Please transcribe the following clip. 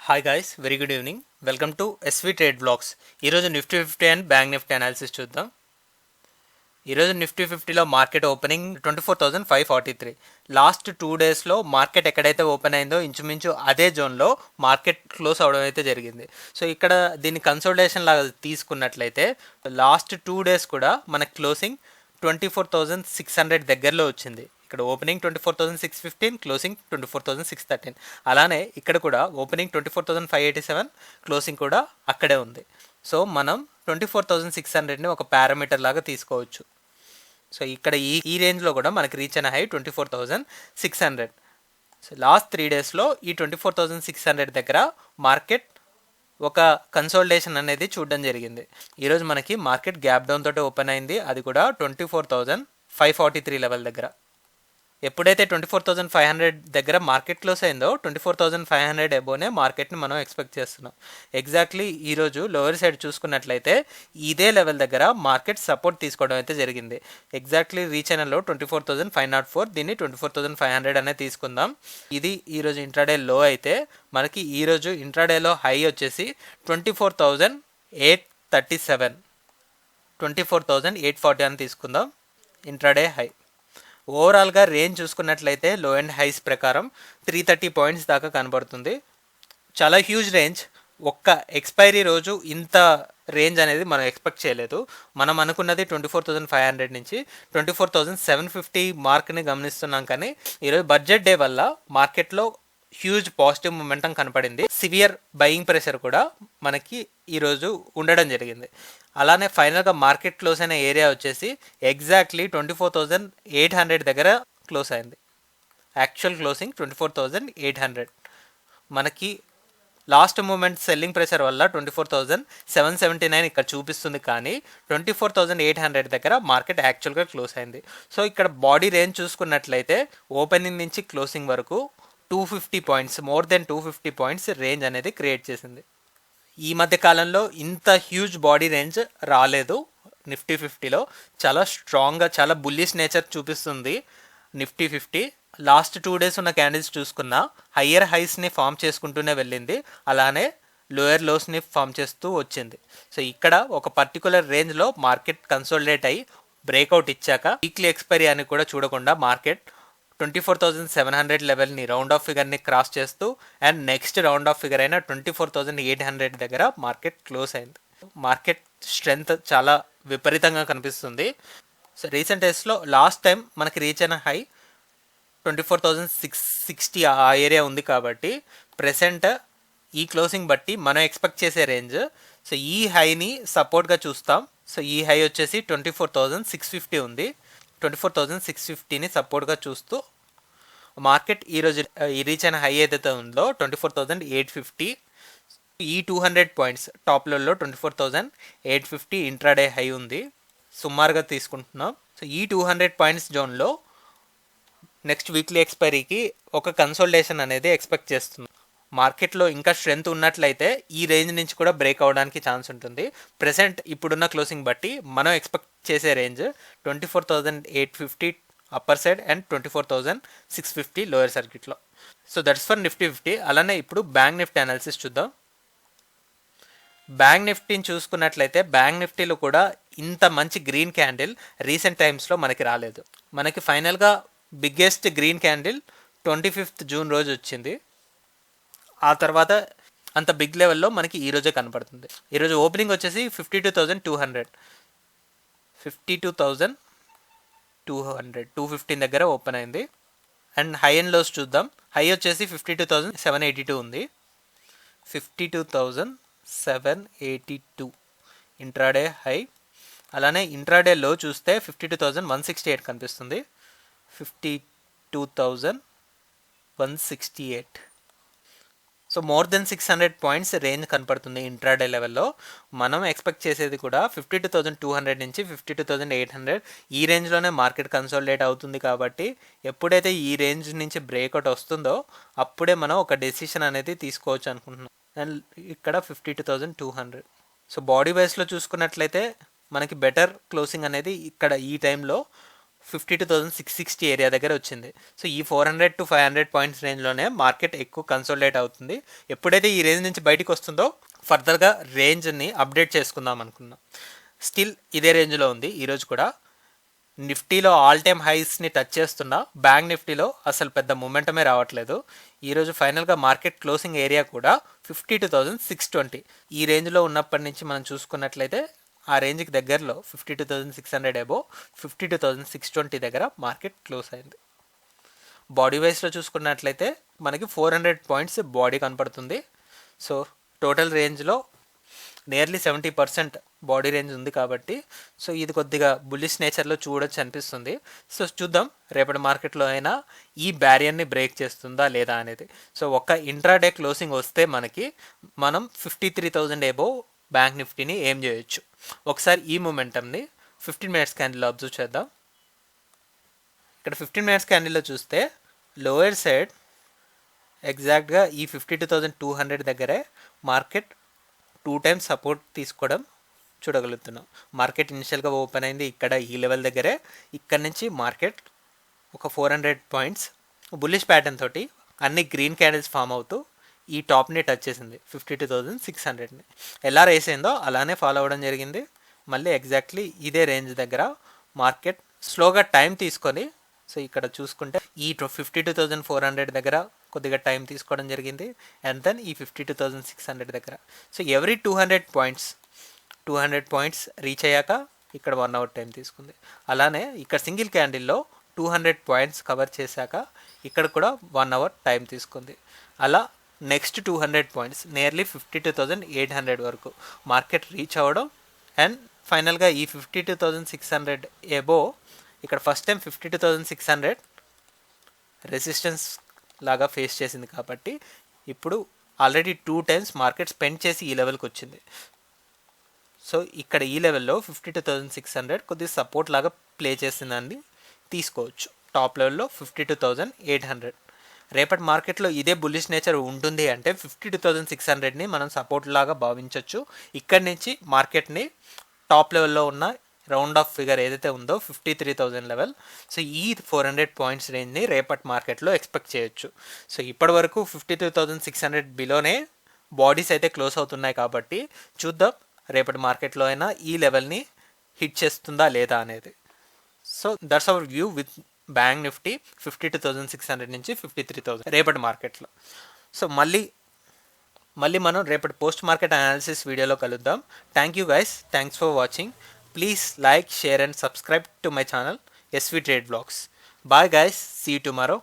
Hi guys, very good evening. Welcome to SV trade blogs. ఈరోజు Nifty 50 and bank Nifty analysis చూద్దాం. ఈరోజు Nifty 50లో market opening 24,543. Last 2 డేస్లో market ఎక్కడైతే open అయిందో ఇంచుమించు అదే జోన్లో మార్కెట్ క్లోజ్ అవడం అయితే జరిగింది. సో ఇక్కడ దీన్ని కన్సోలిడేషన్ లాగా తీసుకున్నట్లయితే లాస్ట్ 2 డేస్ కూడా మనకి క్లోజింగ్ 24,600 దగ్గరలో వచ్చింది. ఇక్కడ ఓపెనింగ్ 24,615, క్లోజింగ్ 24,613. అలానే ఇక్కడ కూడా ఓపెనింగ్ 24,587, క్లోజింగ్ కూడా అక్కడే ఉంది. సో మనం 24,600ని ఒక పారామీటర్ లాగా తీసుకోవచ్చు. సో ఇక్కడ ఈ రేంజ్లో కూడా మనకి రీచ్ అయిన హై 24,600. సో లాస్ట్ 3 డేస్లో ఈ 24,600 దగ్గర మార్కెట్ ఒక కన్సోలిడేషన్ అనేది చూడడం జరిగింది. ఈరోజు మనకి మార్కెట్ గ్యాప్ డౌన్ తోటి ఓపెన్ అయింది, అది కూడా 24,543 లెవెల్ దగ్గర. ఎప్పుడైతే 24,500 దగ్గర మార్కెట్ క్లోజ్ అయిందో 24,500 అబోనే మార్కెట్ని మనం ఎక్స్పెక్ట్ చేస్తున్నాం. ఎగ్జాక్ట్లీ ఈరోజు లోవర్ సైడ్ చూసుకున్నట్లయితే ఇదే లెవెల్ దగ్గర మార్కెట్ సపోర్ట్ తీసుకోవడం అయితే జరిగింది. ఎగ్జాక్ట్లీ రీచ్ అయినలో 24,504, దీన్ని 24,500 అనే తీసుకుందాం. ఇది ఈరోజు ఇంట్రాడే లో అయితే మనకి ఈరోజు ఇంట్రాడేలో హై వచ్చేసి 24,837, 24,840 అని తీసుకుందాం ఇంట్రాడే హై. ఓవరాల్గా రేంజ్ చూసుకున్నట్లయితే లో అండ్ హైస్ ప్రకారం 330 పాయింట్స్ దాకా కనబడుతుంది. చాలా హ్యూజ్ రేంజ్. ఒక్క ఎక్స్పైరీ రోజు ఇంత రేంజ్ అనేది మనం ఎక్స్పెక్ట్ చేయలేదు. మనం అనుకున్నది 24,500 నుంచి 24,750 మార్క్ని గమనిస్తున్నాం. కానీ ఈరోజు బడ్జెట్ డే వల్ల మార్కెట్లో హ్యూజ్ పాజిటివ్ మొమెంటం కనపడింది. సివియర్ బయింగ్ ప్రెషర్ కూడా మనకి ఈరోజు ఉండడం జరిగింది. అలానే ఫైనల్గా మార్కెట్ క్లోజ్ అయిన ఏరియా వచ్చేసి ఎగ్జాక్ట్లీ 24,800 దగ్గర క్లోజ్ అయింది. Actual closing 24,800. మనకి లాస్ట్ మూమెంట్ సెల్లింగ్ ప్రెషర్ వల్ల 24,779 ఇక్కడ చూపిస్తుంది, కానీ 24,800 దగ్గర మార్కెట్ యాక్చువల్గా క్లోజ్ అయింది. సో ఇక్కడ బాడీ రేంజ్ చూసుకున్నట్లయితే ఓపెనింగ్ నుంచి క్లోజింగ్ వరకు 250 points, more than 250 points range అనేది క్రియేట్ చేసింది. ఈ మధ్య కాలంలో ఇంత హ్యూజ్ బాడీ రేంజ్ రాలేదు నిఫ్టీ 50లో. చాలా స్ట్రాంగ్గా, చాలా బుల్లిష్ నేచర్ చూపిస్తుంది నిఫ్టీ 50. లాస్ట్ 2 డేస్ ఉన్న క్యాండిల్స్ చూసుకున్నా హయ్యర్ హైస్ని ఫామ్ చేసుకుంటూనే వెళ్ళింది, అలానే లోయర్ లోస్ని ఫామ్ చేస్తూ వచ్చింది. సో ఇక్కడ ఒక పర్టికులర్ రేంజ్లో మార్కెట్ కన్సోలిడేట్ అయ్యి బ్రేక్అవుట్ ఇచ్చాక వీక్లీ ఎక్స్పైరీ అని కూడా చూడకుండా మార్కెట్ 24,700 లెవెల్ని రౌండ్ ఆఫ్ ఫిగర్ని క్రాస్ చేస్తూ and next round of figure అయిన 24,800 దగ్గర మార్కెట్ క్లోజ్ అయింది. మార్కెట్ స్ట్రెంగ్త్ చాలా విపరీతంగా కనిపిస్తుంది. సో రీసెంట్ డేస్లో లాస్ట్ టైం మనకి రీచ్ అయిన హై 24,660 ఆ ఏరియా ఉంది. కాబట్టి ప్రెసెంట్ ఈ క్లోజింగ్ బట్టి మనం ఎక్స్పెక్ట్ చేసే రేంజ్, సో ఈ హైని సపోర్ట్గా చూస్తాం. సో ఈ హై వచ్చేసి 24,650 ఉంది. 24,650ని సపోర్ట్గా చూస్తూ మార్కెట్ ఈరోజు రీచ్ అయిన హై ఏదైతే ఉందో 24,850. ఈ 200 పాయింట్స్ టాప్లలో 24,850 ఇంట్రాడే హై ఉంది సుమారుగా తీసుకుంటున్నాం. సో ఈ 200 పాయింట్స్ జోన్లో నెక్స్ట్ వీక్లీ ఎక్స్పైరీకి ఒక కన్సోలిడేషన్ అనేది ఎక్స్పెక్ట్ చేస్తున్నాం. మార్కెట్లో ఇంకా స్ట్రెంత్ ఉన్నట్లయితే ఈ రేంజ్ నుంచి కూడా బ్రేక్ అవ్వడానికి ఛాన్స్ ఉంటుంది. ప్రెసెంట్ ఇప్పుడున్న క్లోజింగ్ బట్టి మనం ఎక్స్పెక్ట్ చేసే range 24,850 upper side and 24,650 lower సర్క్యూట్లో. So that's for Nifty 50. అలానే ఇప్పుడు బ్యాంక్ నిఫ్టీ అనాలిసిస్ చూద్దాం. బ్యాంక్ నిఫ్టీని చూసుకున్నట్లయితే బ్యాంక్ నిఫ్టీలో కూడా ఇంత మంచి గ్రీన్ క్యాండిల్ రీసెంట్ టైమ్స్లో మనకి రాలేదు. మనకి ఫైనల్గా biggest green candle 25th June రోజు వచ్చింది. ఆ తర్వాత అంత బిగ్ లెవెల్లో మనకి ఈరోజే కనపడుతుంది. ఈరోజు ఓపెనింగ్ వచ్చేసి 52,200, 215 దగ్గర ఓపెన్ అయింది. అండ్ హై అండ్ లోస్ చూద్దాం. హై వచ్చేసి 52,782 ఉంది. 52,782 ఇంట్రాడే హై. అలానే ఇంట్రాడే లో చూస్తే 52,168 కనిపిస్తుంది. 52,168. So more than 600 points range కనపడుతుంది ఇంట్రాడే లెవెల్లో. మనం ఎక్స్పెక్ట్ చేసేది కూడా 52,200 నుంచి 52,800 ఈ రేంజ్లోనే మార్కెట్ కన్సోలిడేట్ అవుతుంది. కాబట్టి ఎప్పుడైతే ఈ రేంజ్ నుంచి బ్రేక్అవుట్ వస్తుందో అప్పుడే మనం ఒక డెసిషన్ అనేది తీసుకోవచ్చు అనుకుంటున్నాం. అండ్ ఇక్కడ 52,200. సో బాడీ వైస్లో చూసుకున్నట్లయితే మనకి బెటర్ క్లోజింగ్ అనేది ఇక్కడ ఈ టైంలో 52,660 ఏరియా దగ్గర వచ్చింది. సో ఈ 400 to 500 పాయింట్స్ రేంజ్లోనే మార్కెట్ ఎక్కువ కన్సోలిడేట్ అవుతుంది. ఎప్పుడైతే ఈ రేంజ్ నుంచి బయటకు వస్తుందో ఫర్దర్గా రేంజ్ని అప్డేట్ చేసుకుందాం అనుకున్నాం. స్టిల్ ఇదే రేంజ్లో ఉంది ఈరోజు కూడా. నిఫ్టీలో ఆల్ టైమ్ హైస్ని టచ్ చేస్తున్నా బ్యాంక్ నిఫ్టీలో అసలు పెద్ద మూమెంటమే రావట్లేదు. ఈరోజు ఫైనల్గా మార్కెట్ క్లోజింగ్ ఏరియా కూడా 52,620 ఈ రేంజ్లో ఉన్నప్పటి నుంచి మనం చూసుకున్నట్లయితే ఆ రేంజ్కి దగ్గరలో 52,600 అబోవ్ 52,620 దగ్గర మార్కెట్ క్లోజ్ అయింది. బాడీ వైస్లో చూసుకున్నట్లయితే మనకి 400 పాయింట్స్ బాడీ కనపడుతుంది. సో టోటల్ రేంజ్లో నియర్లీ 70% బాడీ రేంజ్ ఉంది కాబట్టి సో ఇది కొద్దిగా బుల్లిష్ నేచర్లో చూడొచ్చు అనిపిస్తుంది. సో చూద్దాం రేపటి మార్కెట్లో అయినా ఈ బ్యారియర్ని బ్రేక్ చేస్తుందా లేదా అనేది. సో ఒక్క ఇంట్రాడే క్లోజింగ్ వస్తే మనం 53,000 అబోవ్ బ్యాంక్ నిఫ్టీని ఏం చేయొచ్చు. ఒకసారి ఈ మూమెంటంని 15 మినిట్స్ క్యాండిల్లో అబ్జర్వ్ చేద్దాం. ఇక్కడ 15 మినిట్స్ క్యాండిల్లో చూస్తే లోయర్ సైడ్ ఎగ్జాక్ట్గా ఈ 52,200 దగ్గరే మార్కెట్ 2 టైమ్స్ సపోర్ట్ తీసుకోవడం చూడగలుగుతున్నాం. మార్కెట్ ఇనిషియల్గా ఓపెన్ అయింది ఇక్కడ ఈ లెవెల్ దగ్గరే. ఇక్కడ నుంచి మార్కెట్ ఒక 400 పాయింట్స్ బుల్లిష్ ప్యాటర్న్ తోటి అన్ని గ్రీన్ క్యాండిల్స్ ఫామ్ అవుతూ ఈ టాప్ని టచ్ చేసింది 52,600ని. ఎలా రేస్ అయిందో అలానే ఫాలో అవ్వడం జరిగింది. మళ్ళీ ఎగ్జాక్ట్లీ ఇదే రేంజ్ దగ్గర మార్కెట్ స్లోగా టైం తీసుకొని సో ఇక్కడ చూసుకుంటే ఈ 52,400 దగ్గర కొద్దిగా టైం తీసుకోవడం జరిగింది. అండ్ దెన్ ఈ 52,600 దగ్గర సో ఎవ్రీ 200 పాయింట్స్ రీచ్ అయ్యాక ఇక్కడ 1 అవర్ టైం తీసుకుంది. అలానే ఇక్కడ సింగిల్ క్యాండిల్లో 200 పాయింట్స్ కవర్ చేశాక ఇక్కడ కూడా 1 అవర్ టైం తీసుకుంది. అలా నెక్స్ట్ 200 పాయింట్స్ నియర్లీ 52,800 వరకు మార్కెట్ రీచ్ అవ్వడం. అండ్ ఫైనల్గా ఈ 52,600 ఎబోవ్ ఇక్కడ ఫస్ట్ టైం 52,600 రెసిస్టెన్స్ లాగా ఫేస్ చేసింది కాబట్టి ఇప్పుడు ఆల్రెడీ 2 టైమ్స్ మార్కెట్ స్పెండ్ చేసి ఈ లెవెల్కి వచ్చింది. సో ఇక్కడ ఈ లెవెల్లో 52,600 కొద్దిగా సపోర్ట్ లాగా ప్లే చేసిందని తీసుకోవచ్చు. టాప్ లెవెల్లో 52,800. రేపటి మార్కెట్లో ఇదే బుల్లిష్ నేచర్ ఉంటుంది అంటే 52,600ని మనం సపోర్ట్ లాగా భావించవచ్చు. ఇక్కడి నుంచి మార్కెట్ని టాప్ లెవెల్లో ఉన్న రౌండ్ ఆఫ్ ఫిగర్ ఏదైతే ఉందో 53,000 లెవెల్. సో ఈ 400 పాయింట్స్ రేంజ్ని రేపటి మార్కెట్లో ఎక్స్పెక్ట్ చేయొచ్చు. సో ఇప్పటి వరకు 52,600 బిలోనే బాడీస్ అయితే క్లోజ్ అవుతున్నాయి కాబట్టి చూద్దాం రేపటి మార్కెట్లో అయినా ఈ లెవెల్ని హిట్ చేస్తుందా లేదా అనేది. So that's our view with bank Nifty 52,600 నుంచి 53,000 రేపటి మార్కెట్లో. సో మళ్ళీ మనం రేపటి పోస్ట్ మార్కెట్ అనాలిసిస్ వీడియోలో కలుద్దాం. Thank you guys, thanks for watching. Please like, share and subscribe to my channel SV Trade Vlogs. Bye guys, see you tomorrow.